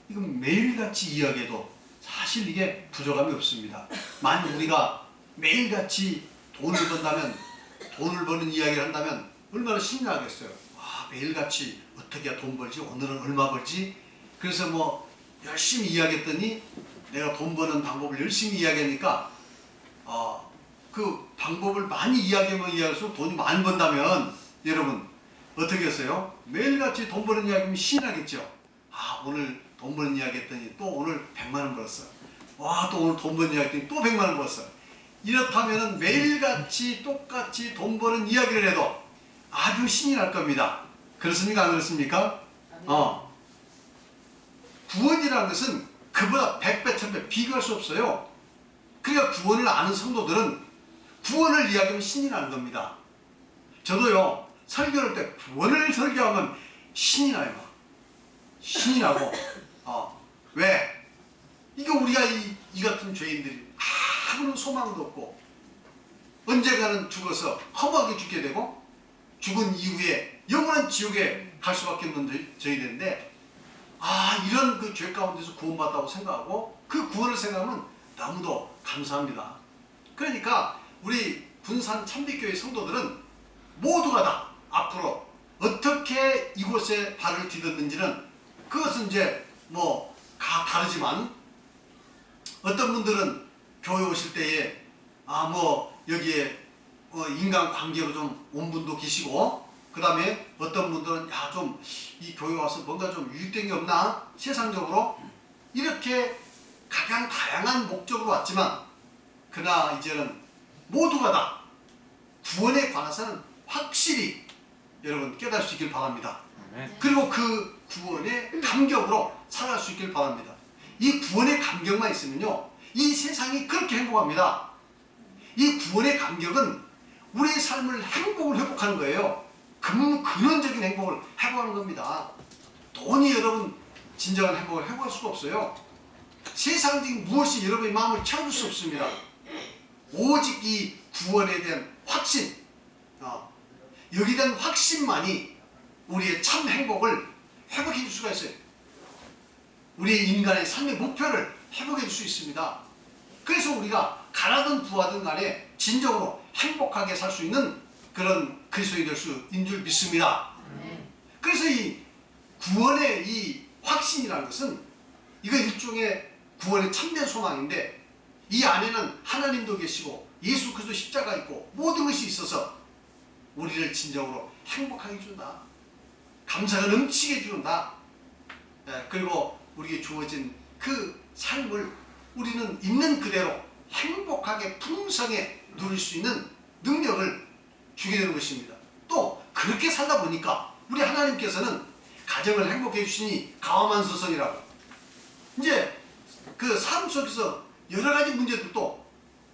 이건 매일같이 이야기해도 사실 이게 부족함이 없습니다. 만약 우리가 매일같이 돈을 번다면, 돈을 버는 이야기를 한다면 얼마나 신나겠어요. 와, 매일같이 어떻게 해야 돈 벌지? 오늘은 얼마 벌지? 그래서 뭐 열심히 이야기했더니 내가 돈 버는 방법을 열심히 이야기하니까 그 방법을 많이 이야기하면 이야기할수록 돈이 많이 번다면 여러분 어떻게 했어요? 매일같이 돈 버는 이야기하면 신나겠죠. 아, 오늘 돈 버는 이야기 했더니 또 오늘 100만 원 벌었어. 와, 또 오늘 돈 버는 이야기 했더니 또 100만 원 벌었어. 이렇다면 매일같이 똑같이 돈 버는 이야기를 해도 아주 신이 날 겁니다. 그렇습니까? 안 그렇습니까? 구원이라는 것은 그보다 100배, 1000배 비교할 수 없어요. 그러니까 구원을 아는 성도들은 구원을 이야기하면 신이 나는 겁니다. 저도요, 설교할 때 구원을 설교하면 신이 나요. 신이 나고, 왜? 이거 우리가 이 같은 죄인들이 아무런 소망도 없고, 언젠가는 죽어서 허무하게 죽게 되고, 죽은 이후에 영원한 지옥에 갈 수밖에 없는 저희들인데, 이런 그 죄 가운데서 구원받았다고 생각하고, 그 구원을 생각하면 너무도 감사합니다. 그러니까, 우리 군산 참빛교회 성도들은 모두가 다 앞으로 어떻게 이곳에 발을 디뎠는지는 그것은 이제 뭐 다르지만 어떤 분들은 교회 오실 때에 뭐 여기에 인간관계로 좀 온 분도 계시고, 그 다음에 어떤 분들은 좀 이 교회 와서 뭔가 좀 유익된 게 없나 세상적으로 이렇게 가장 다양한 목적으로 왔지만, 그러나 이제는 모두가 다 구원에 관해서는 확실히 여러분 깨달을 수 있길 바랍니다. 그리고 그 구원의 감격으로 살아갈 수 있길 바랍니다. 이 구원의 감격만 있으면요, 이 세상이 그렇게 행복합니다. 이 구원의 감격은 우리의 삶을 행복을 회복하는 거예요. 근원적인 행복을 회복하는 겁니다. 돈이 여러분 진정한 행복을 회복할 수가 없어요. 세상적인 무엇이 여러분의 마음을 채워줄 수 없습니다. 오직 이 구원에 대한 확신, 여기에 대한 확신만이 우리의 참 행복을 회복해 줄 수가 있어요. 우리 인간의 삶의 목표를 회복해 줄 수 있습니다. 그래서 우리가 가나든 부하든 간에 진정으로 행복하게 살 수 있는 그런 그리스도인이 될 수 있는 줄 믿습니다. 그래서 이 구원의 이 확신이라는 것은 이거 일종의 구원의 참된 소망인데, 이 안에는 하나님도 계시고 예수 그리스도 십자가 있고 모든 것이 있어서 우리를 진정으로 행복하게 해준다. 감사가 넘치게 해준다. 그리고 우리에게 주어진 그 삶을 우리는 있는 그대로 행복하게 풍성하게 누릴 수 있는 능력을 주게 되는 것입니다. 또 그렇게 살다 보니까 우리 하나님께서는 가정을 행복해 주시니 가와만서선이라고, 이제 그 삶 속에서 여러 가지 문제들도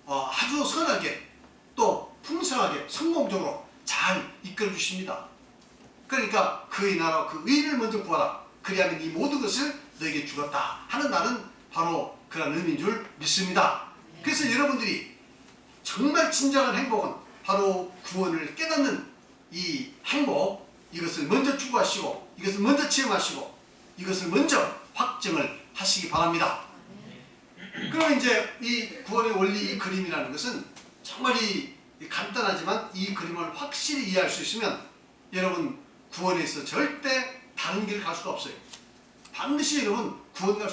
아주 선하게 또 풍성하게 성공적으로 잘 이끌어 주십니다. 그러니까 그의 나라와 그 의를 먼저 구하라. 그리하면 이 모든 것을 너에게 주었다 하는 나는 바로 그런 의미인 줄 믿습니다. 그래서 여러분들이 정말 진정한 행복은 바로 구원을 깨닫는 이 행복, 이것을 먼저 추구하시고 이것을 먼저 체험하시고 이것을 먼저 확증을 하시기 바랍니다. 그럼 이제 이 구원의 원리, 이 그림이라는 것은 정말 간단하지만 이 그림을 확실히 이해할 수 있으면 여러분 구원에서 절대 다른 길을 갈 수가 없어요. 반드시 여러분 구원 받을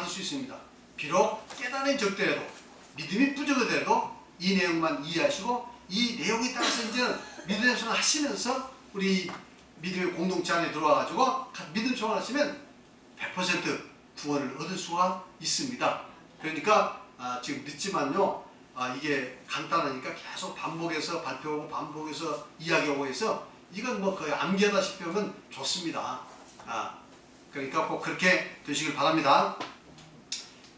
수 있습니다. 비록 깨달음이 적더라도, 믿음이 부족하더라도 이 내용만 이해하시고 이 내용에 따라서 이제는 믿음의 생활을 하시면서 우리 믿음의 공동체 안에 들어와가지고 믿음 생활을 하시면 100% 구원을 얻을 수가 있습니다. 그러니까 지금 늦지만요, 이게 간단하니까 계속 반복해서 발표하고 반복해서 이야기하고 해서 이건 뭐 거의 암기하다시피 하면 좋습니다. 그러니까 꼭 그렇게 되시길 바랍니다.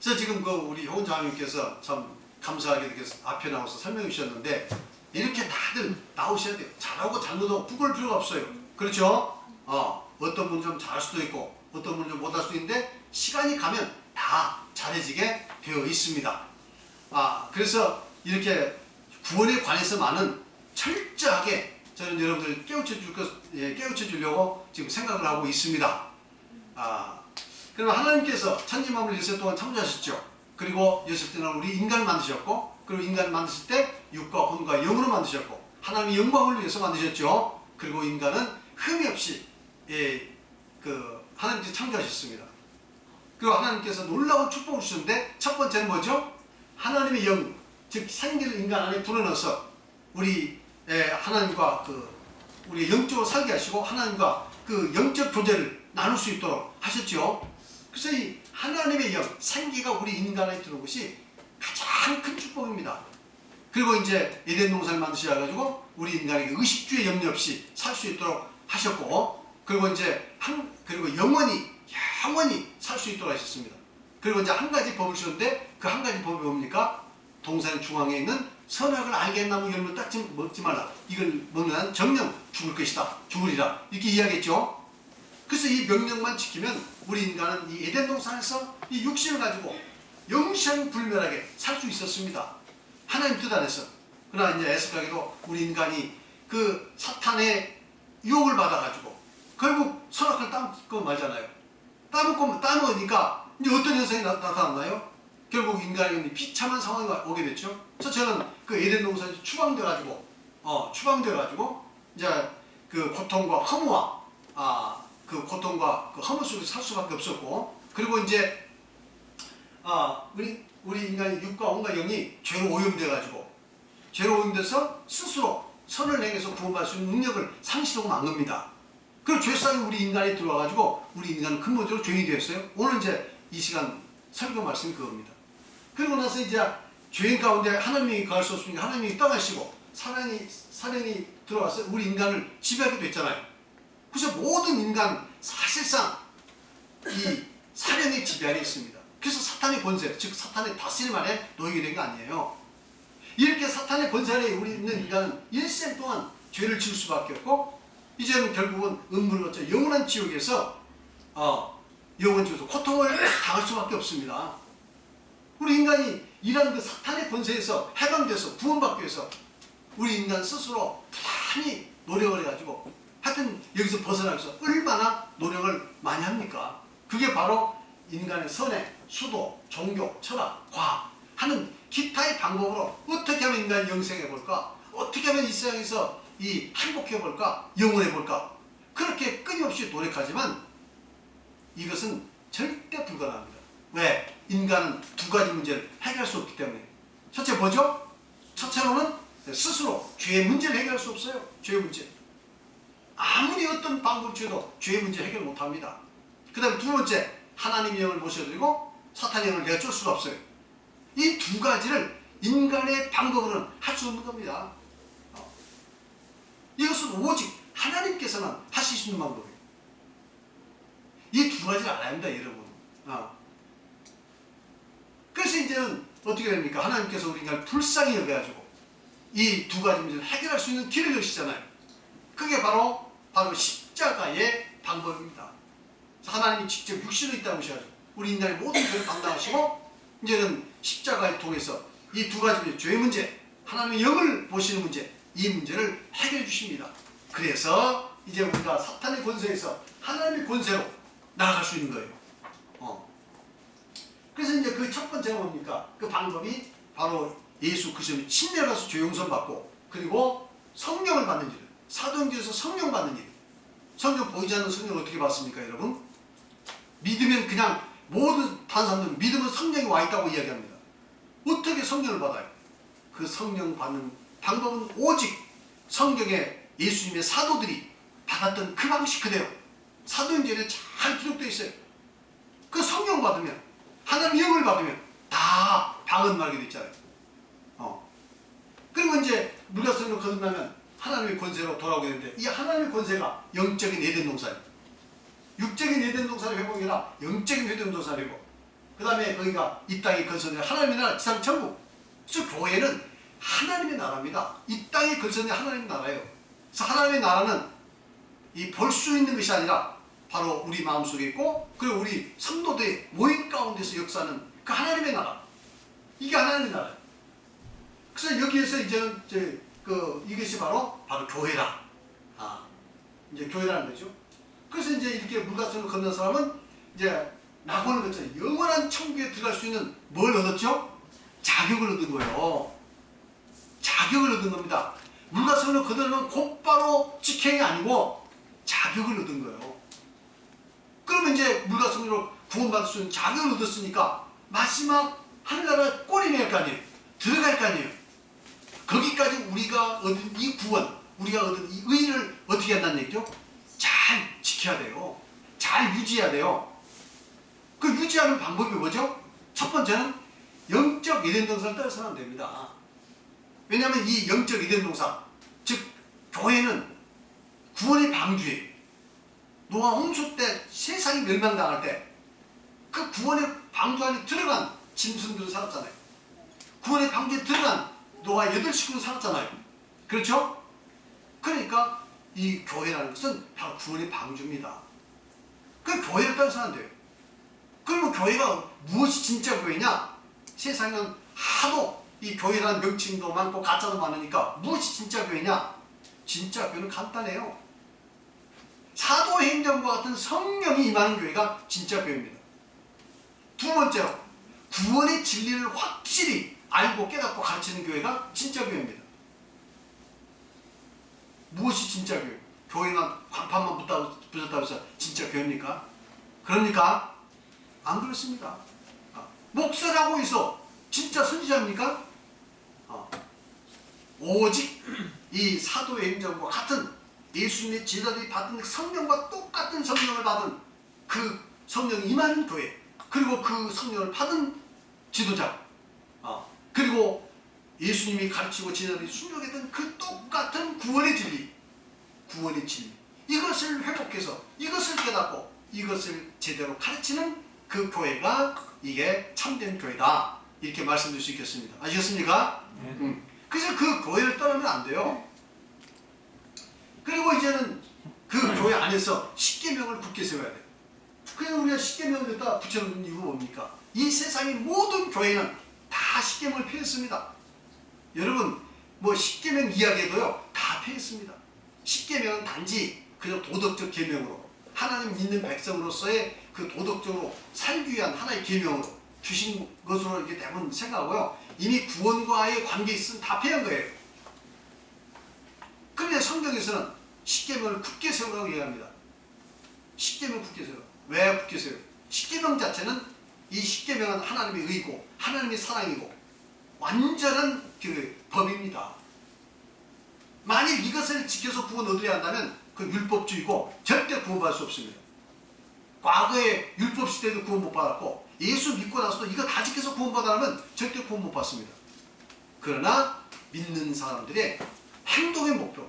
그래서 지금 우리 효은 장로님께서 참 감사하게 이렇게 앞에 나와서 설명해 주셨는데, 이렇게 다들 나오셔야 돼요. 잘하고 잘못하고 구걸 필요가 없어요. 그렇죠? 어떤 분은 좀 잘할 수도 있고 어떤 분은 좀 못할 수도 있는데 시간이 가면 다 잘해지게 되어 있습니다. 그래서 이렇게 구원에 관해서만은 철저하게 저는 여러분들 깨우쳐 주려고 지금 생각을 하고 있습니다. 그러면 하나님께서 천지 만물 6세 동안 창조하셨죠. 그리고 6세는 우리 인간을 만드셨고, 그리고 인간을 만드실 때 육과魂과 영으로 만드셨고, 하나님의 영광을 위해서 만드셨죠. 그리고 인간은 흠이 없이 하나님께서 창조하셨습니다. 그리고 하나님께서 놀라운 축복을 주셨는데, 첫 번째는 뭐죠? 하나님의 영, 즉 생기를 인간 안에 불어넣어서 우리 하나님과 우리 영적으로 살게 하시고, 하나님과 그 영적 교제를 나눌 수 있도록 하셨죠. 그래서 이 하나님의 영, 생기가 우리 인간 안에 들어온 것이 가장 큰 축복입니다. 그리고 이제 에덴 동산을 만드셔가지고 우리 인간에게 의식주의 염려 없이 살 수 있도록 하셨고, 그리고 이제 그리고 영원히 살 수 있도록 하셨습니다. 그리고 이제 한 가지 법을 주셨는데, 그 한 가지 법이 뭡니까? 동산 중앙에 있는 선악을 알게 한 나무 열매 딱 먹지 말라. 이걸 먹는 한 정령 죽을 것이다. 죽으리라. 이렇게 이야기했죠. 그래서 이 명령만 지키면 우리 인간은 이 에덴 동산에서 이 육신을 가지고 영생불멸하게 살 수 있었습니다. 하나님 뜻 안에서. 그러나 이제 애석하게도 우리 인간이 그 사탄의 유혹을 받아가지고 결국 선악을 따먹고 말잖아요. 따먹으니까 이제 어떤 현상이 나타났나요? 결국 인간이 비참한 상황이 오게 됐죠. 그래서 저는 그 에덴 동산에 추방돼가지고 이제 그 고통과 허무와 그 고통과 그 허무 속에 살 수밖에 없었고, 그리고 이제 우리 인간이 육과 온과 영이 죄로 오염돼서 스스로 선을 행해서 구원받을 수 있는 능력을 상실하고 만 겁니다. 그리고 죄성이 우리 인간에 들어와가지고 우리 인간은 근본적으로 죄인이 되었어요. 오늘 이제 이 시간 설교 말씀이 그겁니다. 그리고 나서 이제 죄인 가운데 하나님이 거할 수 없으니까 하나님이 떠나시고 사령이 들어와서 우리 인간을 지배하게 됐잖아요. 그래서 모든 인간 사실상 이 사령의 지배 아래 있습니다. 그래서 사탄의 권세, 즉 사탄의 다스림 아래 놓이게 된 거 아니에요. 이렇게 사탄의 권세 아래 우리 있는 인간은 일생 동안 죄를 지을 수밖에 없고, 이제는 결국은 음부를 거쳐 영원한 지옥에서 고통을 당할 수밖에 없습니다. 우리 인간이 이런 그 사탄의 권세에서 해방돼서 구원받기 위해서 우리 인간 스스로 부단히 노력을 해가지고, 하여튼 여기서 벗어나기 위해서 얼마나 노력을 많이 합니까? 그게 바로 인간의 선행, 수도, 종교, 철학, 과학 하는 기타의 방법으로 어떻게 하면 인간이 영생해볼까? 어떻게 하면 이 세상에서 행복해볼까? 영원해볼까? 그렇게 끊임없이 노력하지만 이것은 절대 불가능합니다. 왜? 인간은 두 가지 문제를 해결할 수 없기 때문에. 첫째 뭐죠? 첫째로는 스스로 죄의 문제를 해결할 수 없어요. 죄의 문제. 아무리 어떤 방법을 취해도 죄의 문제 해결 못합니다. 그 다음에 두 번째, 하나님의 영을 모셔드리고 사탄의 영을 내줄 수가 없어요. 이 두 가지를 인간의 방법으로는 할 수 없는 겁니다. 이것은 오직 하나님께서는 하실 수 있는 방법이에요. 이 두 가지를 알아야 합니다, 여러분. 그래서 이제는 어떻게 됩니까? 하나님께서 우리 인간을 불쌍히 여겨가지고 이 두 가지 문제를 해결할 수 있는 길을 여시잖아요. 그게 바로 십자가의 방법입니다. 하나님이 직접 육신을 있다고 하셔가지고 우리 인간의 모든 죄를 담당하시고, 이제는 십자가를 통해서 이 두 가지 문제, 죄의 문제, 하나님의 영을 보시는 문제, 이 문제를 해결해 주십니다. 그래서 이제 우리가 사탄의 권세에서 하나님의 권세로 나아갈 수 있는 거예요. 그래서 이제 그 첫 번째가 뭡니까? 그 방법이 바로 예수 그리스도의 침례를 가서 죄 용서 받고, 그리고 성령을 받는 일, 사도행전에서 성령 받는 일. 성령 보이지 않는 성령 어떻게 받습니까, 여러분? 믿으면 그냥 모든 다른 사람들은 믿으면 성령이 와 있다고 이야기합니다. 어떻게 성령을 받아요? 그 성령 받는 방법은 오직 성경에 예수님의 사도들이 받았던 그 방식 그대로 사도행전에 잘 기록되어 있어요. 그 성령 받으면, 하나님의 영을 받으면 다 방언 말게 됐잖아요. 그리고 이제 물가성으로 거듭나면 하나님의 권세로 돌아오게 되는데, 이 하나님의 권세가 영적인 에덴 동산, 육적인 에덴 동산의 회복이 아니라 영적인 에덴 동산의 회복. 그 다음에 거기가 이 땅에 건설된 하나님의 나라, 지상 천국. 그래서 교회는 하나님의 나라입니다. 이 땅에 건설된 하나님의 나라예요. 그래서 하나님의 나라는 이 볼 수 있는 것이 아니라 바로 우리 마음속에 있고, 그리고 우리 성도들의 모임 가운데서 역사하는 그 하나님의 나라. 이게 하나님의 나라예요. 그래서 여기에서 이제는 이것이 바로 교회다. 이제 교회라는 거죠. 그래서 이제 이렇게 물가성을 걷는 사람은 이제 낙원을 거쳐 영원한 천국에 들어갈 수 있는 뭘 얻었죠? 자격을 얻은 거예요. 자격을 얻은 겁니다. 물과 성령을 거두면 곧바로 직행이 아니고 자격을 얻은 거예요. 그러면 이제 물과 성령으로 구원받을 수 있는 자격을 얻었으니까 마지막 하늘나라 꼴이 낼 거 아니에요. 들어갈 거 아니에요. 거기까지 우리가 얻은 이 구원, 우리가 얻은 이 의를 어떻게 한다는 얘기죠? 잘 지켜야 돼요. 잘 유지해야 돼요. 그 유지하는 방법이 뭐죠? 첫 번째는 영적 에덴 동산을 따라서는 안 됩니다. 왜냐하면 이 영적 에덴 동산, 즉 교회는 구원의 방주예요. 노아 홍수 때 세상이 멸망당할 때 그 구원의 방주 안에 들어간 짐승들은 살았잖아요. 구원의 방주에 들어간 노아 8식구는 살았잖아요. 그렇죠? 그러니까 이 교회라는 것은 바로 구원의 방주입니다. 그 교회를 따라서는 안 돼요. 그러면 교회가 무엇이 진짜 교회냐? 세상에는 하도 이 교회라는 명칭도 많고 가짜도 많으니까 무엇이 진짜 교회냐? 진짜 교회는 간단해요. 사도행전과 같은 성령이 임하는 교회가 진짜 교회입니다. 두 번째로 구원의 진리를 확실히 알고 깨닫고 가르치는 교회가 진짜 교회입니다. 무엇이 진짜 교회? 교회만 간판만 붙였다고 해서 진짜 교회입니까? 그럽니까? 안 그렇습니다. 목사라고 해서 진짜 선지자입니까? 오직 이 사도행전과 같은 예수님의 제자들이 받은 성령과 똑같은 성령을 받은 그 성령이 임하는 교회, 그리고 그 성령을 받은 지도자, 그리고 예수님이 가르치고 제자들이 순종했던 그 똑같은 구원의 진리, 이것을 회복해서 이것을 깨닫고 이것을 제대로 가르치는 그 교회가 이게 참된 교회다, 이렇게 말씀드릴 수 있겠습니다. 아시겠습니까? 그래서 그 교회를 떠나면 안 돼요. 그리고 이제는 그 교회 안에서 십계명을 굳게 세워야 돼요. 그래서 우리가 십계명을 갖다 붙여놓은 이유가 뭡니까? 이 세상의 모든 교회는 다 십계명을 폐했습니다. 여러분, 뭐 십계명 이야기에도요 다 폐했습니다. 십계명은 단지 그냥 도덕적 계명으로, 하나님 믿는 백성으로서의 그 도덕적으로 살기 위한 하나의 계명으로 주신 것으로 이렇게 대부분 생각하고요, 이미 구원과의 관계에 있으면 다 폐한 거예요. 그런데 성경에서는 십계명을 굳게 세우라고 얘기합니다. 십계명 굳게 세워. 왜 굳게 세워? 십계명 자체는, 이 십계명은 하나님의 의고 하나님의 사랑이고 완전한 그 법입니다. 만일 이것을 지켜서 구원 얻으려 한다면 그 율법주의고 절대 구원받을 수 없습니다. 과거에 율법 시대에도 구원 못 받았고 예수 믿고 나서도 이거 다 지켜서 구원받으려면 절대 구원 못 받습니다. 그러나 믿는 사람들의 행동의 목표,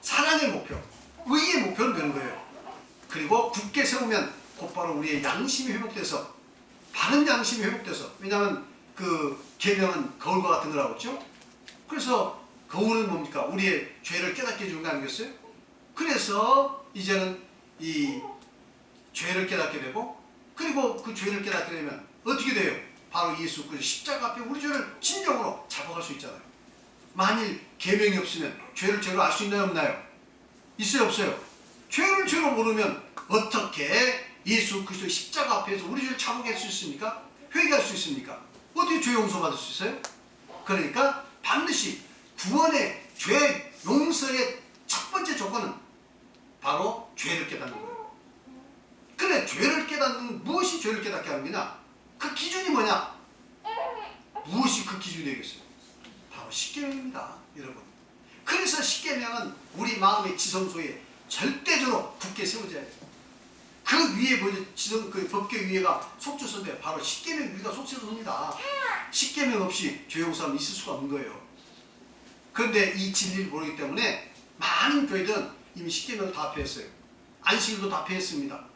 사랑의 목표, 의의 목표는 되는 거예요. 그리고 굳게 세우면 곧바로 우리의 양심이 회복돼서, 바른 양심이 회복돼서, 왜냐하면 그 계명은 거울과 같은 거라고 했죠. 그래서 거울은 뭡니까? 우리의 죄를 깨닫게 해주는 거 아니겠어요? 그래서 이제는 이 죄를 깨닫게 되고, 그리고 그 죄를 깨닫게 되면 어떻게 돼요? 바로 예수 그리스도 십자가 앞에 우리 죄를 진정으로 잡아갈 수 있잖아요. 만일 계명이 없으면 죄를 죄로 알 수 있나요, 없나요? 있어요, 없어요? 죄를 죄로 모르면 어떻게 예수 그리스도 십자가 앞에서 우리 죄를 잡아갈 수 있습니까? 회개할 수 있습니까? 어떻게 죄 용서받을 수 있어요? 그러니까 반드시 구원의 죄 용서의 첫 번째 조건은 바로 죄를 깨닫는 거예요. 그래, 죄를 깨닫는, 무엇이 죄를 깨닫게 하는 거냐? 그 기준이 뭐냐? 무엇이 그 기준이 되겠어요? 바로 십계명입니다, 여러분. 그래서 십계명은 우리 마음의 지성소에 절대적으로 굳게 세워져야 돼요. 그 위에 그 법계 위에가 속죄소인데 바로 십계명 위가 속죄소입니다. 십계명 없이 죄 용서는 있을 수가 없는 거예요. 그런데 이 진리를 모르기 때문에 많은 교회들은 이미 십계명을 다 폐했어요. 안식일도 다 폐했습니다.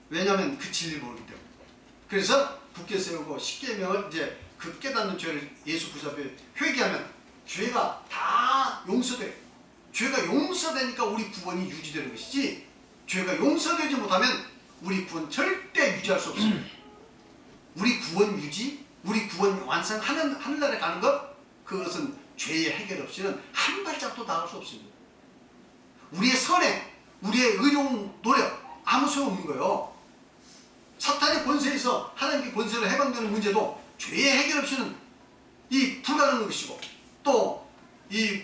왜냐하면 그 진리를 모르기 때문에. 그래서 굳게 세우고 십계명을 이제 그 깨닫는 죄를 예수 그리스도 앞에 회개하면 죄가 다 용서돼요. 죄가 용서되니까 우리 구원이 유지되는 것이지, 죄가 용서되지 못하면 우리 구원 절대 유지할 수 없습니다. 우리 구원 유지, 우리 구원 완성, 하늘나라에 가는 것, 그것은 죄의 해결 없이는 한 발짝도 나갈 수 없습니다. 우리의 선행, 우리의 의로운 노력, 아무 소용없는 거예요. 사탄의 권세에서 하나님의 권세로 해방되는 문제도 죄의 해결 없이는 이 불가능한 것이고, 또 이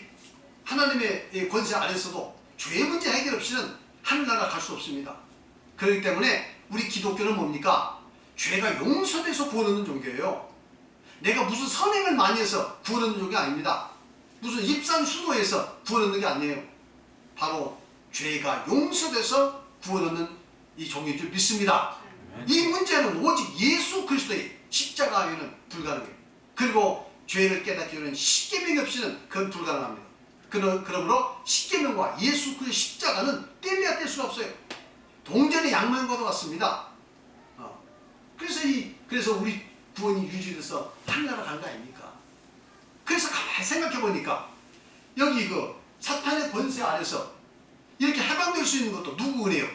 하나님의 권세 아래서도 죄의 문제 해결 없이는 하늘나라 갈 수 없습니다. 그렇기 때문에 우리 기독교는 뭡니까? 죄가 용서돼서 구원 얻는 종교예요. 내가 무슨 선행을 많이 해서 구원 얻는 종교가 아닙니다. 무슨 입산수도해서 구원 얻는 게 아니에요. 바로 죄가 용서돼서 구원 얻는 이 종교인 줄 믿습니다. 이 문제는 오직 예수 그리스도의 십자가 외에는 불가능해요. 그리고 죄를 깨닫기 위한 십계명이 없이는 그건 불가능합니다. 그러므로 십계명과 예수 그리스도의 십자가는 뗄래야 뗄 수가 없어요. 동전의 양면과도 같습니다. 그래서 우리 구원이 유지돼서 하늘나라 간 거 아닙니까? 그래서 가만히 생각해 보니까 여기 그 사탄의 권세 아래서 이렇게 해방될 수 있는 것도 누구 은혜요?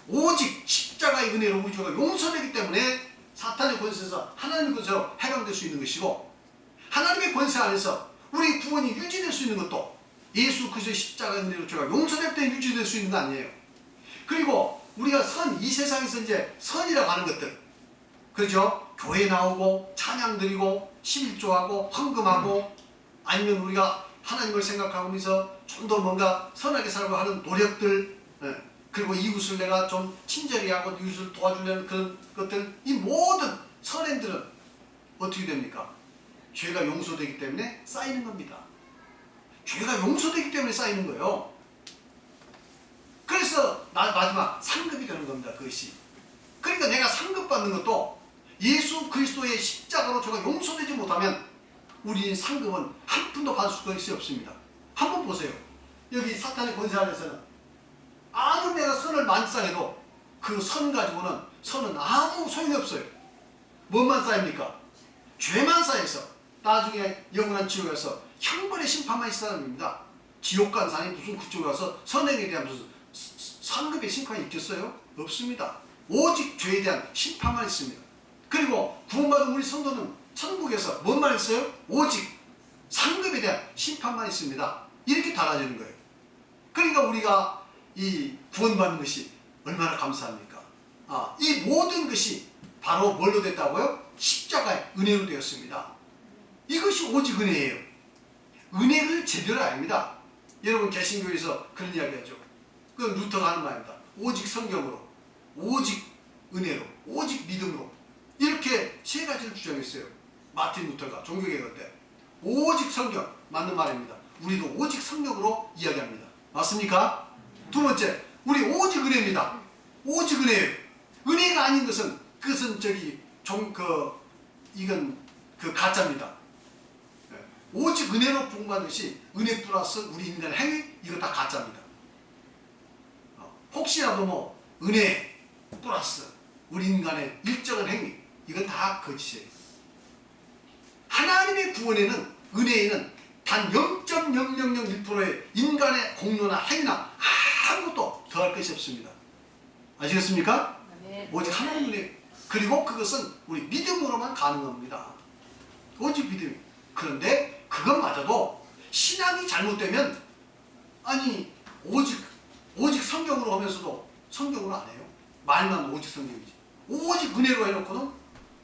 오직 십자가의 은혜로 우리 죄가 용서되기 때문에 사탄의 권세에서 하나님의 권세로 해방될 수 있는 것이고, 하나님의 권세 안에서 우리 구원이 유지될 수 있는 것도 예수 그리스도의 십자가의 은혜로 죄가 용서될 때 유지될 수 있는 거 아니에요. 그리고 우리가 이 세상에서 이제 선이라고 하는 것들, 그렇죠? 교회 나오고 찬양 드리고 11조하고 헌금하고, 아니면 우리가 하나님을 생각하면서 좀 더 뭔가 선하게 살고 하는 노력들, 그리고 이웃을 내가 좀 친절히 하고 이웃을 도와주려는 그런 것들, 이 모든 선행들은 어떻게 됩니까? 죄가 용서되기 때문에 쌓이는 겁니다. 죄가 용서되기 때문에 쌓이는 거예요. 그래서 마지막 상급이 되는 겁니다. 그것이. 그러니까 내가 상급 받는 것도 예수 그리스도의 십자가로 죄가 용서되지 못하면 우리 상급은 한 푼도 받을 수가 없습니다. 한번 보세요. 여기 사탄의 권세 안에서는 아무 내가 선을 만쌍해도 그 선 가지고는 선은 아무 소용이 없어요. 뭐만 쌓입니까? 죄만 쌓여서 나중에 영원한 지옥에서 형벌의 심판만 있을 사람입니다. 지옥 간 사람이 무슨 그쪽에 가서 선행에 대한 무슨 상급의 심판이 있겠어요? 없습니다. 오직 죄에 대한 심판만 있습니다. 그리고 구원받은 우리 성도는 천국에서 뭔만 있어요? 오직 상급에 대한 심판만 있습니다. 이렇게 달라지는 거예요. 그러니까 우리가 이 구원받는 것이 얼마나 감사합니까? 이 모든 것이 바로 뭘로 됐다고요? 십자가의 은혜로 되었습니다. 이것이 오직 은혜예요. 은혜를 제대로 아닙니다. 여러분 개신교에서 그런 이야기 하죠. 그건 루터가 하는 말입니다. 오직 성경으로, 오직 은혜로, 오직 믿음으로, 이렇게 세 가지를 주장했어요. 마틴 루터가 종교개혁 때. 오직 성경, 맞는 말입니다. 우리도 오직 성경으로 이야기합니다. 맞습니까? 두 번째, 우리 오직 은혜입니다. 오직 은혜예요. 은혜가 아닌 것은, 그것은 이건 가짜입니다. 오직 은혜로 부응받는 것이 은혜 플러스 우리 인간의 행위, 이거 다 가짜입니다. 혹시라도 은혜 플러스 우리 인간의 일정한 행위, 이건 다 거짓이에요. 하나님의 구원에는, 은혜에는 단 0.0001%의 인간의 공로나 행위나 아무것도 더할 것이 없습니다. 아시겠습니까? 네. 오직 하나님의 은혜, 그리고 그것은 우리 믿음으로만 가능합니다. 오직 믿음. 그런데 그것마저도 신앙이 잘못되면, 아니 오직 성경으로 하면서도 성경으로 안 해요. 말만 오직 성경이지. 오직 은혜로 해놓고는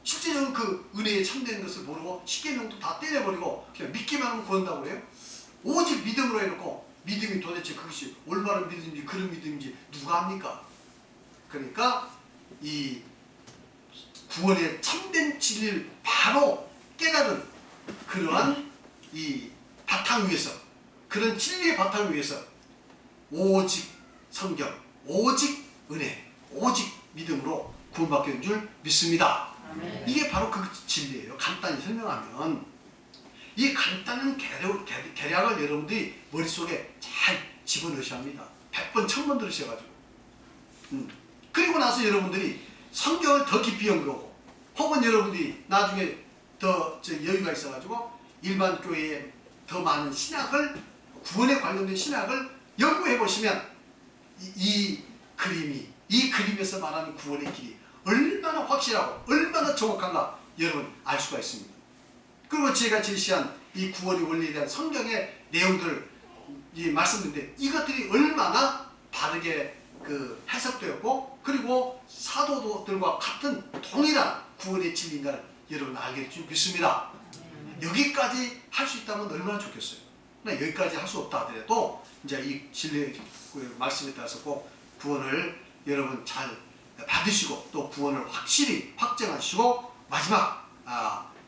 실제적으로 그 은혜에 참되는 것을 모르고 십계명도 다 때려버리고 그냥 믿기만 하면 구한다고 그래요. 오직 믿음으로 해놓고, 믿음이 도대체 그것이 올바른 믿음인지 그런 믿음인지 누가 합니까? 그러니까 이 구원의 참된 진리를 바로 깨달은 그러한 이 바탕 위에서, 그런 진리의 바탕 위에서 오직 성경, 오직 은혜, 오직 믿음으로 구원받게 된 줄 믿습니다. 아멘. 이게 바로 그 진리예요. 간단히 설명하면, 이 간단한 계략을 여러분들이 머릿속에 잘 집어넣으셔야 합니다. 100번, 1000번 들으셔가지고. 그리고 나서 여러분들이 성경을 더 깊이 연구하고, 혹은 여러분들이 나중에 더 여유가 있어가지고 일반 교회에 더 많은 신학을, 구원에 관련된 신학을 연구해 보시면 이 그림에서 말하는 구원의 길이 얼마나 확실하고 얼마나 정확한가 여러분 알 수가 있습니다. 그리고 제가 제시한 이 구원의 원리에 대한 성경의 내용들을 말씀드렸는데, 이것들이 얼마나 바르게 그 해석되었고, 그리고 사도들과 같은 동일한 구원의 진리인가를 여러분 알게 될 믿습니다. 여기까지 할 수 있다면 얼마나 좋겠어요. 그러나 여기까지 할 수 없다 하더라도 이제 이 진리의 말씀에 따라서 꼭 구원을 여러분 잘 받으시고, 또 구원을 확실히 확정하시고, 마지막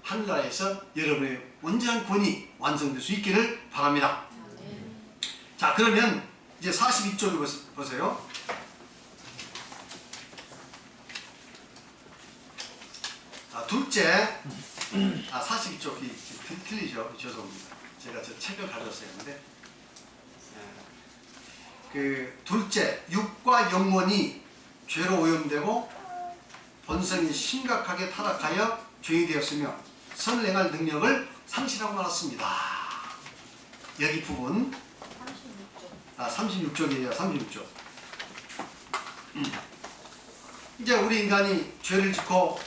하늘나라에서 여러분의 온전한 구원이 완성될 수 있기를 바랍니다. 자, 그러면 이제 42쪽에 보세요. 둘째, 42쪽이 틀리죠. 죄송합니다. 제가 저 책을 가져왔어야 했는데, 그 둘째, 육과 영혼이 죄로 오염되고 본성이 심각하게 타락하여 죄인이 되었으며 선을 행할 능력을 상실하고 말았습니다. 여기 부분 36쪽이에요. 36쪽. 이제 우리 인간이 죄를 짓고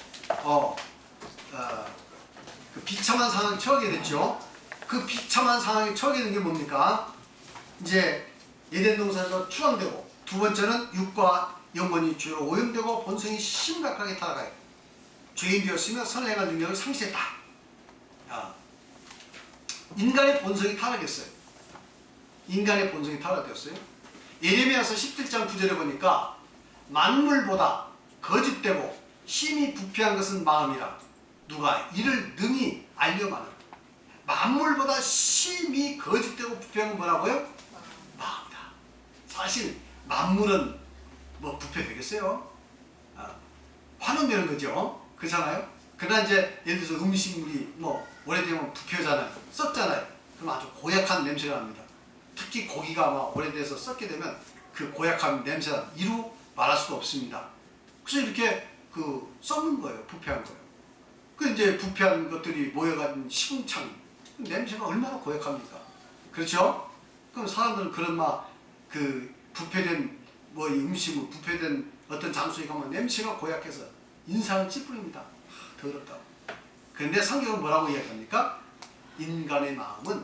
그 비참한 상황에 처하게 됐죠. 그 비참한 상황에 처하게 된 게 뭡니까? 이제 에덴 동산에서 추방되고, 두 번째는 육과 영혼이 죄로 오염되고 본성이 심각하게 타락하여 죄인 되었으며 선을 행할 능력을 상실했다. 인간의 본성이 타락했어요. 인간의 본성이 타락되었어요. 예레미야서 17장 9절에 보니까 만물보다 거짓되고 심히 부패한 것은 마음이라 누가 이를 능히 알려마는. 만물보다 심히 거짓되고 부패한 건 뭐라고요? 마음이다. 사실 만물은 뭐 부패되겠어요? 환원되는 거죠. 그렇잖아요? 그러나 이제 예를 들어서 음식물이 뭐 오래되면 부패하잖아요. 썩잖아요. 그럼 아주 고약한 냄새가 납니다. 특히 고기가 막 오래돼서 썩게 되면 그 고약한 냄새가 이루 말할 수가 없습니다. 그래서 이렇게 그 썩는 거예요. 부패한 거예요. 그 이제 부패한 것들이 모여가지고 시궁창, 냄새가 얼마나 고약합니까? 그렇죠? 그럼 사람들은 그런 막 그 부패된 뭐 음식물, 부패된 어떤 장소에 가면 냄새가 고약해서 인상을 찌푸립니다. 더럽다. 그런데 성경은 뭐라고 이야기합니까? 인간의 마음은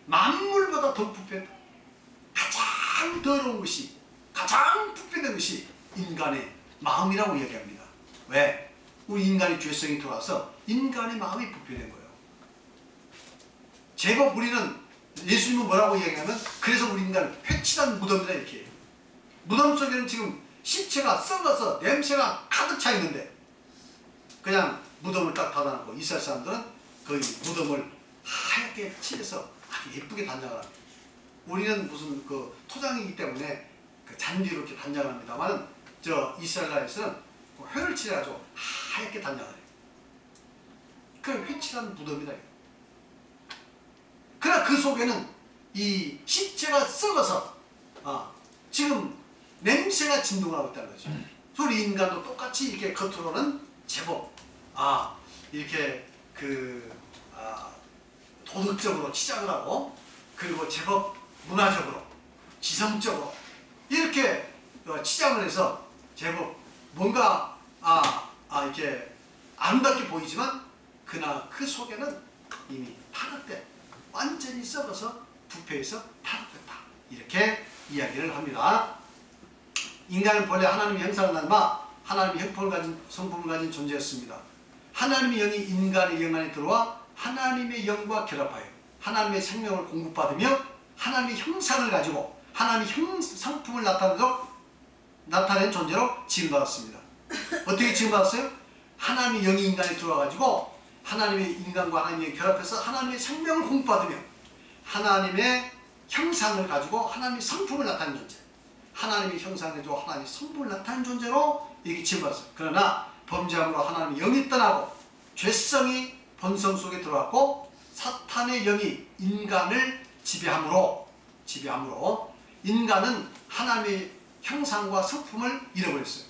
만물보다 더 부패다. 가장 더러운 것이, 가장 부패된 것이 인간의 마음이라고 이야기합니다. 왜? 우리 인간의 죄성이 돌아서 인간의 마음이 부패된 거예요. 제법 우리는, 예수님은 뭐라고 이야기하면, 그래서 우리 인간은 회칠한 무덤이다 이렇게 해요. 무덤 속에는 지금 시체가 썩어서 냄새가 가득 차 있는데, 그냥 무덤을 딱 닫아놓고 이스라엘 사람들은 거의 무덤을 하얗게 칠해서 아주 예쁘게 단장을 합니다. 우리는 무슨 그 토장이기 때문에 그 잔디로 이렇게 단장을 합니다만, 저 이스라엘 나라에서는 회를 칠해가지고 하얗게 단장을 해요. 그 회칠한 무덤이다. 그러나 그 속에는 이 시체가 썩어서 지금 냄새가 진동을 하고 있다는 거죠. 우리 인간도 똑같이 이렇게 겉으로는 제법 이렇게 도덕적으로 치장을 하고, 그리고 제법 문화적으로 지성적으로 이렇게 치장을 해서 제법 뭔가 이렇게 아름답게 보이지만, 그러나 그 속에는 이미 타락된, 완전히 썩어서 부패해서 타락됐다. 이렇게 이야기를 합니다. 인간은 본래 하나님의 형상을 닮아 하나님의 성품을 가진 존재였습니다. 하나님의 영이 인간의 영 안에 들어와 하나님의 영과 결합하여 하나님의 생명을 공급받으며 하나님의 형상을 가지고 하나님의 성품을 나타낸 존재로 지음받았습니다. 어떻게 지음받았어요? 하나님의 영이 인간에 들어와가지고 하나님의 인간과 하나님의 결합해서 하나님의 생명을 공급받으며 하나님의 형상을 가지고 하나님의 성품을 나타낸 존재, 하나님의 형상을 가지고 하나님의 성품을 나타낸 존재로 이렇게 지음받았어요. 그러나 범죄함으로 하나님의 영이 떠나고 죄성이 본성 속에 들어왔고 사탄의 영이 인간을 지배함으로 인간은 하나님의 형상과 성품을 잃어버렸어요.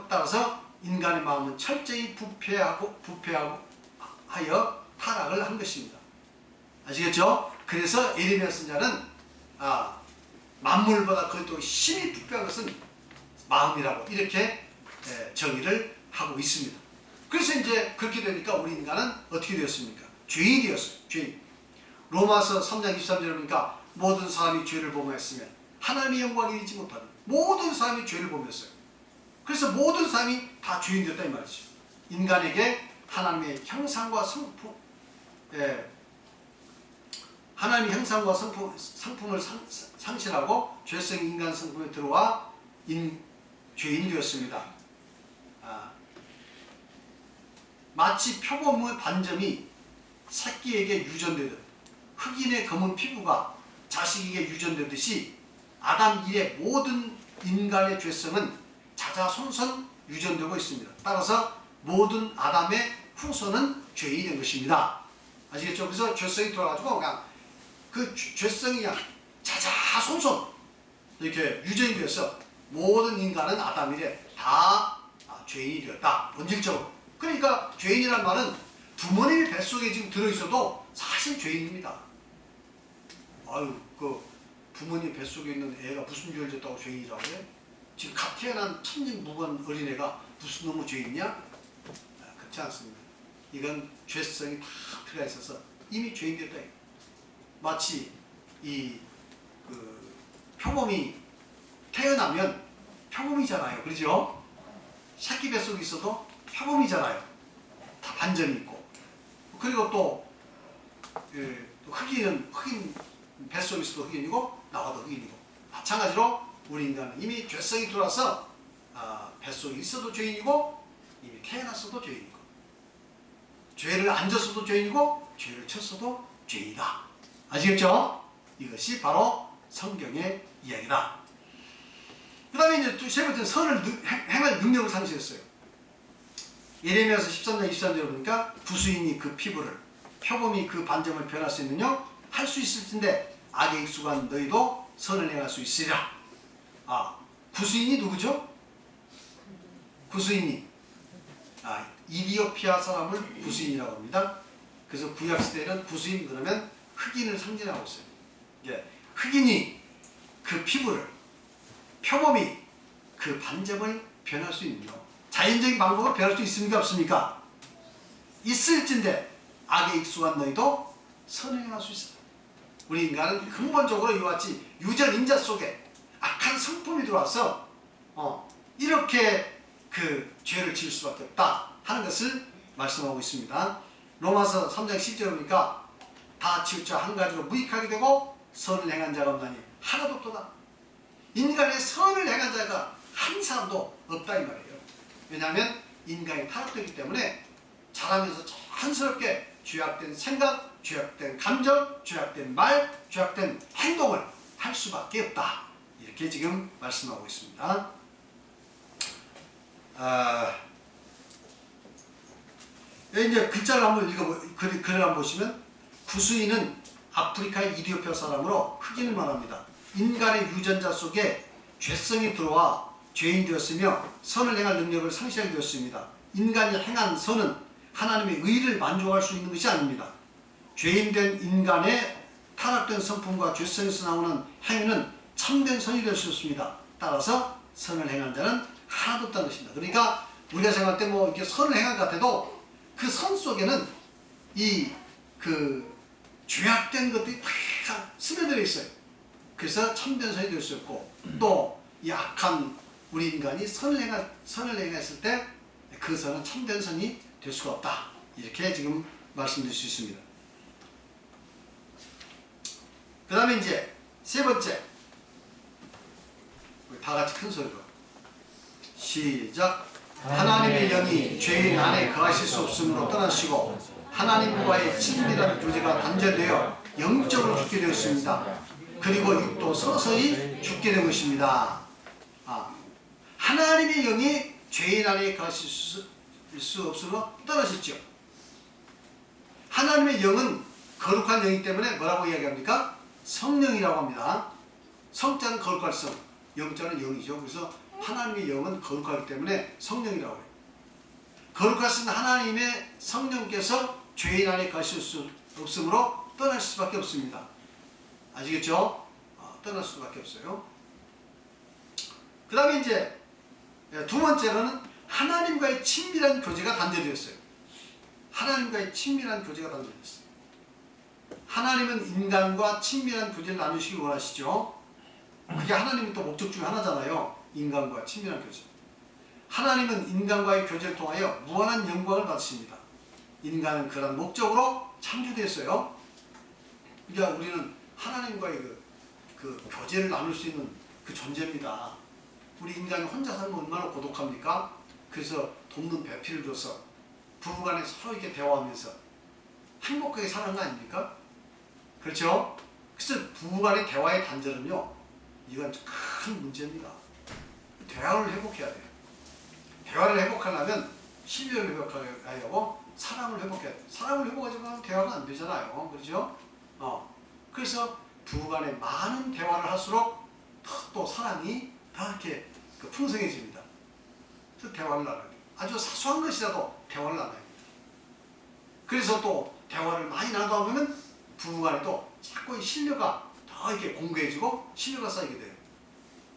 따라서 인간의 마음은 철저히 부패하여 타락을 한 것입니다. 아시겠죠? 그래서 예레미야 선지자는 만물보다 그것도 심히 부패한 것은 마음이라고 이렇게 정의를 하고 있습니다. 그래서 이제 그렇게 되니까 우리 인간은 어떻게 되었습니까? 죄인이 되었어요. 죄인. 로마서 3장 23절에 보니까 모든 사람이 죄를 범하였으면 하나님의 영광을 잃지 못하는 모든 사람이 죄를 범했어요. 그래서 모든 사람이 다 죄인이었다 이 말이죠. 인간에게 하나님의 형상과 성품, 하나님의 형상과 성품을 상실하고 죄성 인간 성품에 들어와 죄인이 되었습니다. 마치 표범의 반점이 새끼에게 유전되듯 흑인의 검은 피부가 자식에게 유전되듯이 아담 이래 모든 인간의 죄성은 자자손손 유전되고 있습니다. 따라서 모든 아담의 후손은 죄인이 된 것입니다. 아시겠죠? 그래서 죄성이 들어가지고 그냥 그 죄성이 그냥 자자손손 이렇게 유전이 되어서 모든 인간은 아담 이래 다 죄인이 되었다. 본질적으로. 그러니까 죄인이란 말은 부모님의 뱃속에 지금 들어있어도 사실 죄인입니다. 아유, 그 부모님 뱃속에 있는 애가 무슨 죄를 졌다고 죄인이라고 해? 지금 갓 태어난 천진무관 어린애가 무슨 놈의 죄인이냐? 그렇지 않습니다. 이건 죄성이 다 들어가 있어서 이미 죄인 됐다. 마치 그 표범이 태어나면 표범이잖아요. 그렇죠? 새끼 뱃속에 있어도 표범이잖아요. 다 반전이 있고. 그리고 또 흑인 뱃속에 있어도 흑인이고 나와도 흑인이고. 마찬가지로 우리 인간은 이미 죄성이 들어와서 뱃속에 있어도 죄인이고 이미 태어났어도 죄인이고 죄를 안 졌어도 죄인이고 죄를 쳤어도 죄인이다. 아시겠죠? 이것이 바로 성경의 이야기다. 그 다음에 이제 세 번째는 선을 행할 능력을 상실했어요. 예레미야서 13장 23절에 보니까 구수인이 그 피부를 표범이 그 반점을 변할 수 있느냐? 할 수 있을 텐데 악에 익숙한 너희도 선을 행할 수 있으리라. 구수인이 누구죠? 구수인이 이디오피아 사람을 구수인이라고 합니다. 그래서 구약시대에는 구수인 그러면 흑인을 상징하고 있어요. 흑인이 그 피부를 표범이 그 반점을 변할 수 있느냐? 자연적인 방법으로 변할 수 있습니까? 없습니까? 있을진데 악에 익숙한 너희도 선을 행할 수 있다. 우리 인간은 근본적으로 이와 같이 유전 인자 속에 악한 성품이 들어와서 이렇게 그 죄를 지을 수밖에 없다 하는 것을 말씀하고 있습니다. 로마서 3장 10절에 보니까 다 치우쳐 한 가지로 무익하게 되고 선을 행한 자가 없나니 하나도 없도다. 인간의 선을 행한 자가 한 사람도 없다 이 말이에요. 왜냐하면 인간이 타락되기 때문에 자라면서 자연스럽게 죄악된 생각, 죄악된 감정, 죄악된 말, 죄악된 행동을 할 수밖에 없다. 이렇게 지금 말씀하고 있습니다. 이제 글자를 한번 글을 한번 보시면 구수인은 아프리카의 이디오피아 사람으로 흑인을 말합니다. 인간의 유전자 속에 죄성이 들어와 죄인 되었으며 선을 행할 능력을 상실하게 되었습니다. 인간이 행한 선은 하나님의 의를 만족할 수 있는 것이 아닙니다. 죄인된 인간의 타락된 성품과 죄성에서 나오는 행위는 참된 선이 될 수 없습니다. 따라서 선을 행한 자는 하나도 없다는 것입니다. 그러니까 우리가 생각할 때 뭐 이렇게 선을 행한 것 같아도 그 선 속에는 그 죄악된 것들이 다 스며들어 있어요. 그래서 참된 선이 될 수 없고 또 이 악한 우리 인간이 선을 행했을 때 그 선은 참된 선이 될 수가 없다. 이렇게 지금 말씀드릴 수 있습니다. 그 다음에 이제 세 번째, 다 같이 큰 소리로 시작. 하나님의 영이 죄인 안에 거하실 수 없으므로 떠나시고 하나님과의 친밀한 교제가 단절되어 영적으로 죽게 되었습니다. 그리고 육도 서서히 죽게 된 것입니다. 하나님의 영이 죄인 안에 거하실 수 없으므로 떠나셨죠. 하나님의 영은 거룩한 영이기 때문에 뭐라고 이야기합니까? 성령이라고 합니다. 성자는 거룩할 성, 영자는 영이죠. 그래서 하나님의 영은 거룩하기 때문에 성령이라고 해요. 거룩하신 하나님의 성령께서 죄인 안에 거하실 수 없으므로 떠날 수밖에 없습니다. 아시겠죠? 떠날 수밖에 없어요. 그 다음에 이제 두 번째로는 하나님과의 친밀한 교제가 단절되었어요. 하나님과의 친밀한 교제가 단절되었어요. 하나님은 인간과 친밀한 교제를 나누시길 원하시죠. 그게 하나님의 또 목적 중에 하나잖아요. 인간과 친밀한 교제. 하나님은 인간과의 교제를 통하여 무한한 영광을 받으십니다. 인간은 그런 목적으로 창조됐어요. 그러니까 우리는 하나님과의 그 교제를 나눌 수 있는 그 존재입니다. 우리 인간이 혼자 살면 얼마나 고독합니까? 그래서 돕는 배필을 줘서 부부간에 서로 이렇게 대화하면서 행복하게 사는 거 아닙니까? 그렇죠? 그래서 부부간의 대화의 단절은요, 이건 큰 문제입니다. 대화를 회복해야 돼요. 대화를 회복하려면 신뢰를 회복해야 하고 사랑을 회복해야 돼요. 사랑을 회복하지 않으면 대화가 안 되잖아요. 그렇죠? 그래서 부부간에 많은 대화를 할수록 또 사랑이 더 이렇게 풍성해집니다. 그래서 대화를 나눠야 돼요. 아주 사소한 것이라도 대화를 나눠야 됩니다. 그래서 또 대화를 많이 나누다 보면 부부간에도 자꾸 신뢰가 더 이렇게 공고해지고 신뢰가 쌓이게 돼요.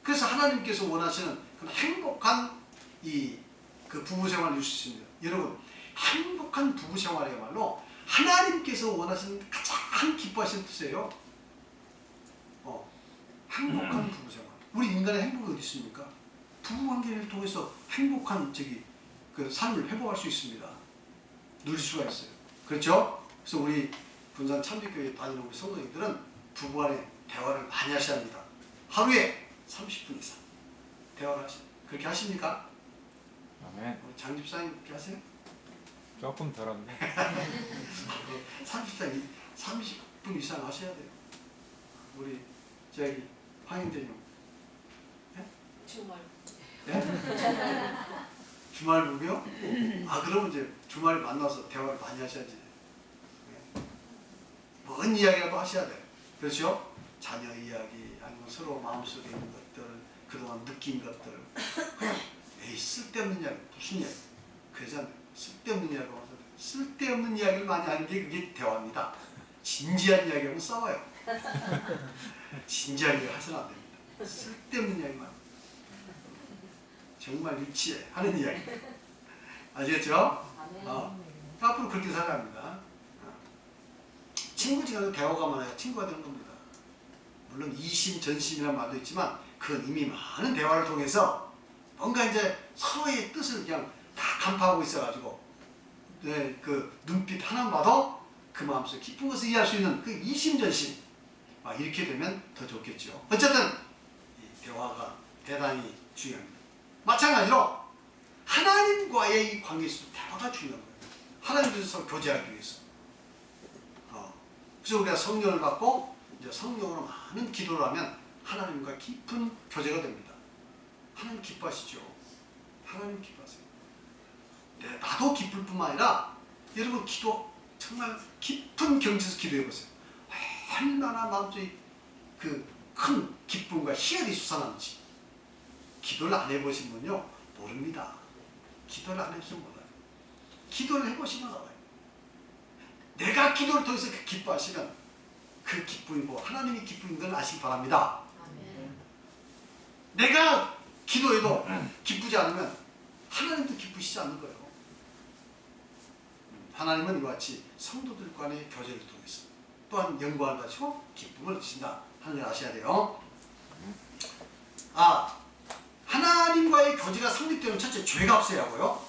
그래서 하나님께서 원하시는 그런 행복한 그 부부 생활을 유지할 수 있습니다. 여러분, 행복한 부부 생활이야말로 하나님께서 원하시는 가장 기뻐하시는 뜻이에요. 행복한 부부 생활. 우리 인간의 행복이 어디 있습니까? 부부 관계를 통해서 행복한 그 삶을 회복할 수 있습니다. 누릴 수가 있어요. 그렇죠? 그래서 우리 군산 참빛교회 다니는 우리 성도님들은 부부간에 대화를 많이 하셔야 합니다. 하루에 30분 이상 대화를 하셔요. 그렇게 하십니까? 아멘. 우리 장 집사님 그렇게 하세요? 조금 덜한데. 30분 이상 하셔야 돼요. 우리 황인재님. 네? 주말. 네? 주말 부부요? 그러면 이제 주말에 만나서 대화를 많이 하셔야지. 네. 뭔 이야기라도 하셔야 돼요. 그렇죠? 자녀 이야기, 아니면 서로 마음속에 있는 것들, 그동안 느낀 것들. 에이, 쓸데없는 이야기, 무슨 이야기? 그러잖아요. 쓸데없는 이야기가 와서 쓸데없는 이야기를 많이 하는 게 그게 대화입니다. 진지한 이야기하면 싸워요. 진지한 이야기 하셔는 안 됩니다. 쓸데없는 이야기만. 정말 유치해 하는 이야기. 아시겠죠? 앞으로 그렇게 살아야 합니다. 친구지간에 대화가 많아야 친구가 되는 겁니다. 물론 이심전심이라는 말도 있지만 그건 이미 많은 대화를 통해서 뭔가 이제 서로의 뜻을 그냥 다 간파하고 있어가지고 그 눈빛 하나만 봐도 그 마음속 깊은 것을 이해할 수 있는 그 이심전심, 이렇게 되면 더 좋겠죠. 어쨌든 이 대화가 대단히 중요합니다. 마찬가지로 하나님과의 이 관계에서도 대화가 중요한 거예요. 하나님께서 서로 교제하기 위해서. 그래서 우리가 성령을 받고 이제 성령으로 많은 기도를 하면 하나님과 깊은 교제가 됩니다. 하나님 기뻐하시죠. 하나님 기뻐하세요. 네, 나도 기쁠 뿐만 아니라 여러분 기도 정말 깊은 경지에서 기도해 보세요. 얼마나 마음속에 그 큰 기쁨과 희열이 솟아나는지. 기도를 안 해보신 분요 모릅니다. 기도를 안 해보시면 몰라요. 기도를 해보시면 알아요. 내가 기도를 통해서 기뻐하시면 그 기쁨이고 하나님이 기쁨인 걸 아시기 바랍니다. 아멘. 내가 기도해도 기쁘지 않으면 하나님도 기쁘시지 않는 거예요. 하나님은 이와 같이 성도들 간의 교제를 통해서 또한 영광을 가지고 기쁨을 주신다 하는 걸 아셔야 돼요. 하나님과의 교제가 성립되면 첫째 죄가 없어야 하고요.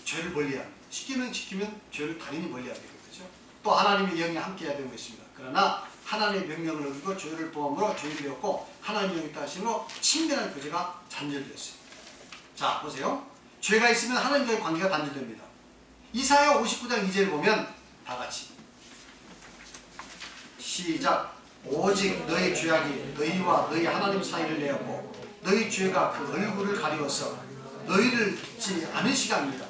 죄를 멀리해야 합니다. 지키면 죄를 당연히 멀리해야 되겠죠. 또 하나님의 영이 함께 해야 되는 것입니다. 그러나 하나님의 명령을 어기고 죄를 범함으로 죄를 되었고 하나님의 영이 있다 하심으로 친밀한 교제가 단절되었어요. 자 보세요. 죄가 있으면 하나님과의 관계가 단절됩니다. 이사야 59장 2절을 보면 다 같이 시작. 오직 너희 죄악이 너희와 너희 하나님 사이를 내었고 너희 죄가 그 얼굴을 가리워서 너희를 잊지 않으시게 합니다.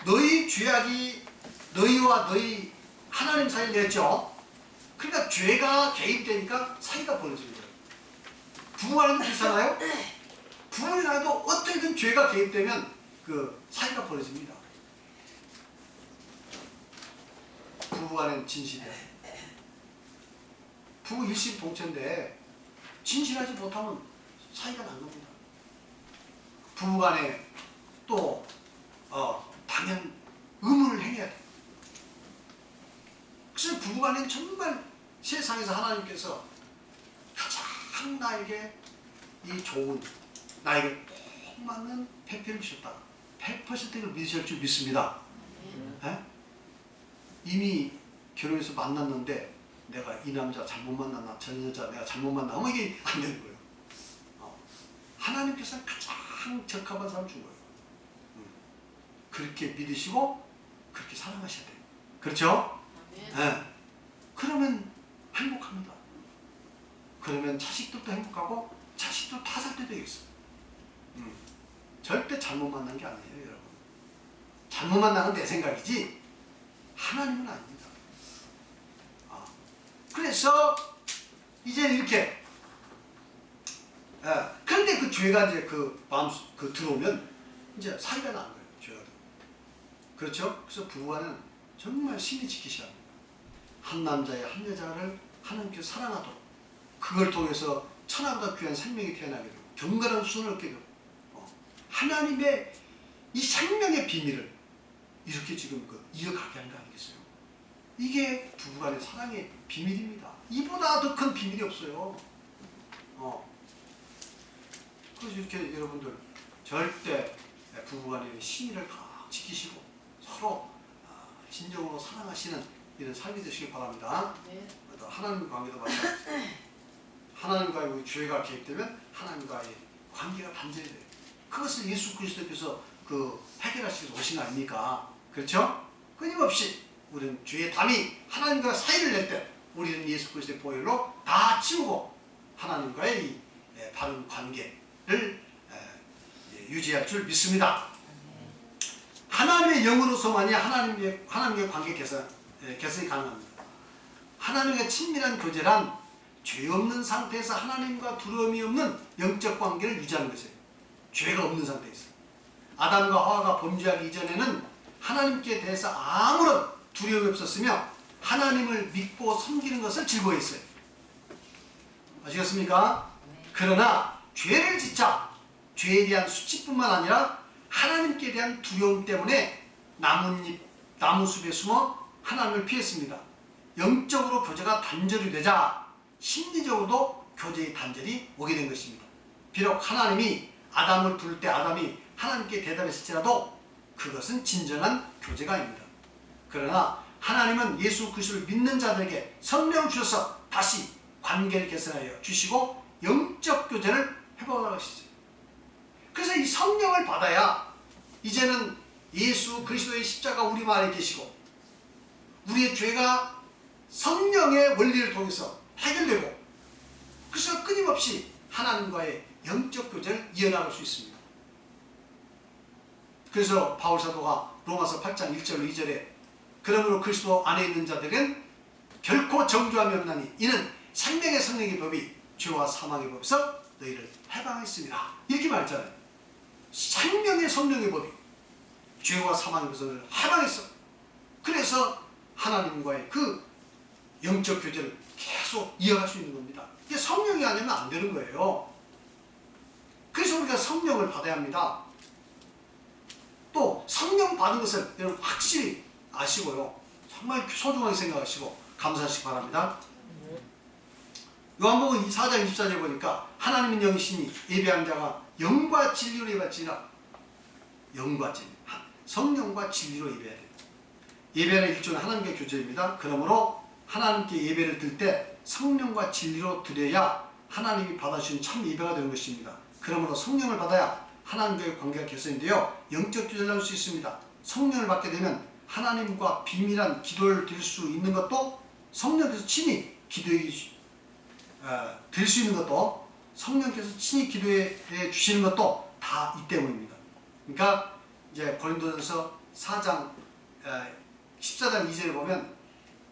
너희 죄악이 너희와 너희 하나님 사이를 냈죠. 그러니까 죄가 개입되니까 사이가 벌어지는 거예요. 부부간에도 비슷하나요? 부부간에도 어떻게든 죄가 개입되면 그 사이가 벌어집니다. 부부간에는 진실이에요. 부부 일심동체인데 진실하지 못하면 사이가 난 겁니다. 부부간에 또 당연 의무를 행해야 돼요. 그래서 부부간에는 정말 세상에서 하나님께서 가장 가장 나에게 이 좋은, 나에게 꼭 맞는 패피를 주셨다. 100% 이걸 믿으실 줄 믿습니다. 예? 이미 결혼해서 만났는데 내가 이 남자 잘못 만났나, 저 여자 내가 잘못 만나면 이게 안 되는 거예요. 하나님께서는 가장 적합한 사람을 준 거예요. 그렇게 믿으시고 그렇게 사랑하셔야 돼요. 그렇죠? 예. 그러면 행복합니다. 그러면 자식들도 행복하고 자식도 다 살 때 되겠어요. 절대 잘못 만난 게 아니에요, 여러분. 잘못 만나는 내 생각이지 하나님은 아닙니다. 그래서 이제 이렇게 그런데 그 죄가 이제 그 마음 그 들어오면 이제 사이가 나는 거예요. 죄가 들어오면. 그렇죠? 그래서 부부간은 정말 심히 지키셔야 합니다. 한 남자의 한 여자를 하나님께서 사랑하도록 그걸 통해서 천하보다 귀한 생명이 태어나게 되고 경건한 수준을 얻게 되고 하나님의 이 생명의 비밀을 이렇게 지금 이어가게 하는 거 아니겠어요? 이게 부부간의 사랑의 비밀입니다. 이보다 더 큰 비밀이 없어요. 그래서 이렇게 여러분들 절대 부부간의 신의를 다 지키시고 서로 진정으로 사랑하시는 이런 삶이 되시길 바랍니다. 네. 하나님 관계도 마찬가지입니다. 하나님과의 죄가 개입되면 하나님과의 관계가 단절이 돼요. 그것을 예수 그리스도께서 해결하시기 위해서 오신 거 아닙니까? 그렇죠? 끊임없이 우리는 죄의 담이 하나님과 사이를 낼 때 우리는 예수 그리스도의 보혈로 다 치우고 하나님과의 이 바른 관계를 유지할 줄 믿습니다. 하나님의 영으로서만이 하나님의 관계 개선이 가능합니다. 하나님과 친밀한 교제란 죄 없는 상태에서 하나님과 두려움이 없는 영적 관계를 유지하는 것이에요. 죄가 없는 상태에서. 아담과 하와가 범죄하기 이전에는 하나님께 대해서 아무런 두려움이 없었으며 하나님을 믿고 섬기는 것을 즐거워했어요. 아시겠습니까? 그러나 죄를 짓자 죄에 대한 수치뿐만 아니라 하나님께 대한 두려움 때문에 나무숲에 숨어 하나님을 피했습니다. 영적으로 교제가 단절이 되자 심리적으로도 교제의 단절이 오게 된 것입니다. 비록 하나님이 아담을 부를 때 아담이 하나님께 대답했을지라도 그것은 진정한 교제가 아닙니다. 그러나 하나님은 예수 그리스도를 믿는 자들에게 성령을 주셔서 다시 관계를 개선하여 주시고 영적 교제를 회복하시죠. 그래서 이 성령을 받아야 이제는 예수 그리스도의 십자가 우리 마음에 계시고 우리의 죄가 성령의 원리를 통해서 해결되고 그래서 끊임없이 하나님과의 영적 교제를 이어나갈 수 있습니다. 그래서 바울 사도가 로마서 8장 1절 2절에 그러므로 그리스도 안에 있는 자들은 결코 정죄함이 없나니 이는 생명의 성령의 법이 죄와 사망의 법에서 너희를 해방했습니다. 이렇게 말했잖아요. 생명의 성령의 법이 죄와 사망의 법에서 너희를 해방했어. 그래서 하나님과의 그 영적 교제를 계속 이어갈 수 있는 겁니다. 이게 성령이 아니면 안 되는 거예요. 그래서 우리가 성령을 받아야 합니다. 또 성령 받은 것을 여러분 확실히 아시고요. 정말 소중하게 생각하시고 감사하시기 바랍니다. 요한복음 4장 24절에 보니까 하나님은 영이시니 예배한 자가 영과 진리로 예배할지니라. 영과 진리, 성령과 진리로 예배해야 돼요. 예배는 일종의 하나님과의 교제입니다. 그러므로 하나님께 예배를 드릴 때 성령과 진리로 드려야 하나님이 받아주신 참 예배가 되는 것입니다. 그러므로 성령을 받아야 하나님과의 관계가 개선이 되어 영적 교제를 할 수 있습니다. 성령을 받게 되면 하나님과 비밀한 기도를 드릴 수 있는 것도 성령께서 친히 기도해 드릴 수 있는 것도 성령께서 친히 기도해 주시는 것도 다 이 때문입니다. 그러니까 이제 고린도전서 4장 14장 2절에 보면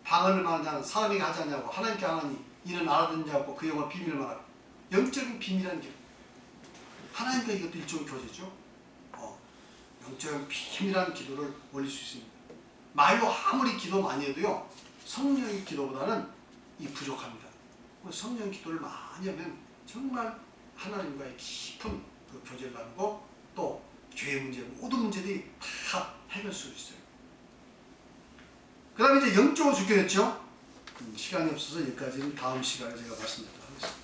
방언을 말하는 자는 사람에게 하지 않냐고 하나님께 하나니 이는 알아듣는 자고 그 영을 비밀을 말하고 영적인 비밀한 길 하나님과 이것도 일종의 교제죠. 영적인 비밀한 기도를 올릴 수 있습니다. 말로 아무리 기도 많이 해도요 성령의 기도보다는 이 부족합니다. 성령 기도를 많이 하면 정말 하나님과의 깊은 그 교제를 나누고 또 죄의 문제 모든 문제들이 다 해결할 수 있어요. 그 다음에 이제 영적으로 죽게 됐죠. 시간이 없어서 여기까지는 다음 시간에 제가 말씀드리도록 하겠습니다.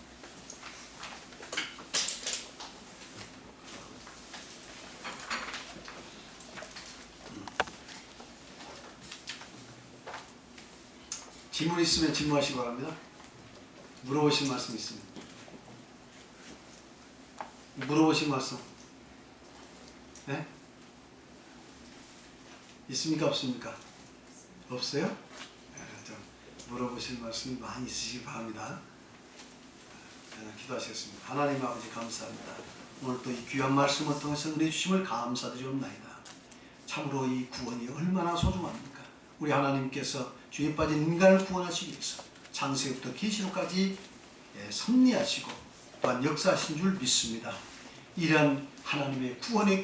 질문 있으면 질문하시기 바랍니다. 물어보실 말씀 있으면. 물어보실 말씀. 네? 있습니까? 없습니까? 없어요? 네, 좀 물어보실 말씀이 많이 있으시기 바랍니다. 네, 기도하시겠습니다. 하나님 아버지 감사합니다. 오늘 또 이 귀한 말씀을 통해서 은혜 주심을 감사드리옵나이다. 참으로 이 구원이 얼마나 소중합니까? 우리 하나님께서 죄에 빠진 인간을 구원하시기 위해서 창세부터 계시록까지 섭리하시고 또한 역사하신 줄 믿습니다. 이러한 하나님의 구원의